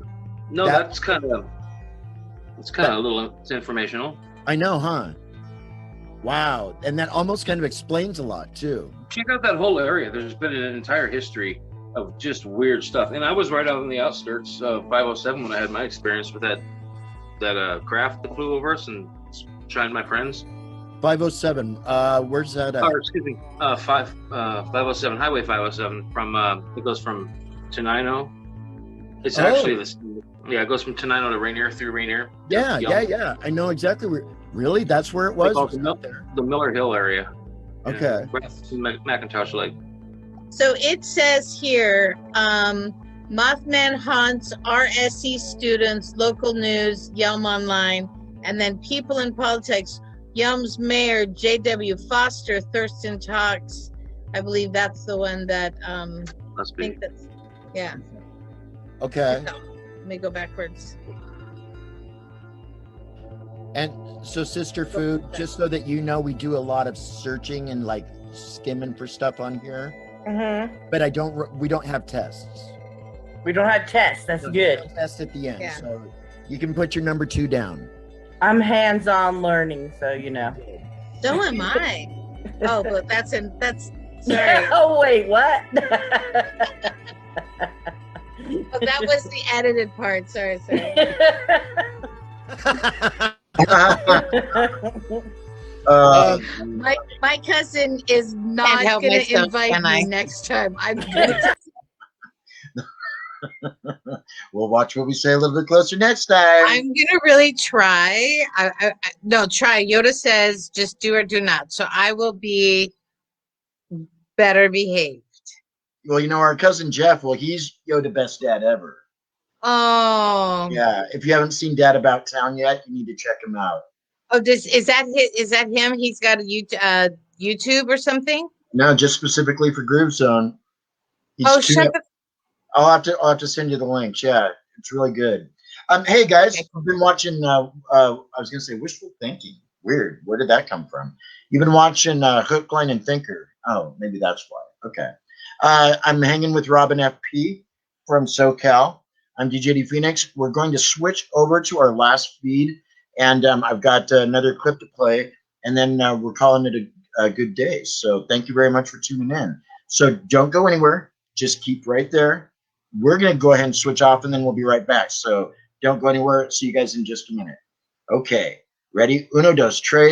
No, that's kind of a little informational. I know, huh? Wow, and that almost kind of explains a lot too. Check out that whole area. There's been an entire history of just weird stuff, and I was right out on the outskirts of 507 when I had my experience with that craft that flew over us and shined my friends. 507. Where's that at? Or excuse me, 507 Highway 507 from it goes from Tenino. It's actually this. Yeah, it goes from Tenino to Rainier through Rainier. Yeah. I know exactly where. Really, that's where it was. The Miller Hill area. Okay. McIntosh Lake. So it says here, Mothman haunts RSE students, local news, Yelm Online, and then people in politics. Yelm's mayor, J.W. Foster, Thurston Talks. I believe that's the one that, Must be. I think that's, yeah. Okay. Let me go backwards. And so, Sister Food, just so that you know, we do a lot of searching and like skimming for stuff on here. But we don't have tests. We don't have tests. That's good. Test at the end, so you can put your number 2 down. I'm hands-on learning, so you know. So am I. Oh, but that's sorry. Oh wait, what? Oh, that was the edited part. Sorry. My cousin is not going to invite me next time. I'm We'll watch what we say a little bit closer next time. I'm gonna really try. No, try. Yoda says just do or do not. So I will be better behaved. Well, you know, our cousin Jeff, he's Yoda best dad ever. Oh. Yeah. If you haven't seen Dad About Town yet, you need to check him out. Oh, is that him? He's got a YouTube or something? No, just specifically for Groove Zone. I'll have to send you the links. Yeah, it's really good. Hey guys, I've been watching. I was gonna say wishful thinking. Weird. Where did that come from? You've been watching Hook, Line, and Thinker. Oh, maybe that's why. Okay. I'm hanging with Robin FP from SoCal. I'm DJ D Phoenix. We're going to switch over to our last feed, and I've got another clip to play, and then we're calling it a good day. So thank you very much for tuning in. So don't go anywhere. Just keep right there. We're going to go ahead and switch off, and then we'll be right back. So don't go anywhere. See you guys in just a minute. Okay. Ready? Uno, dos, tres.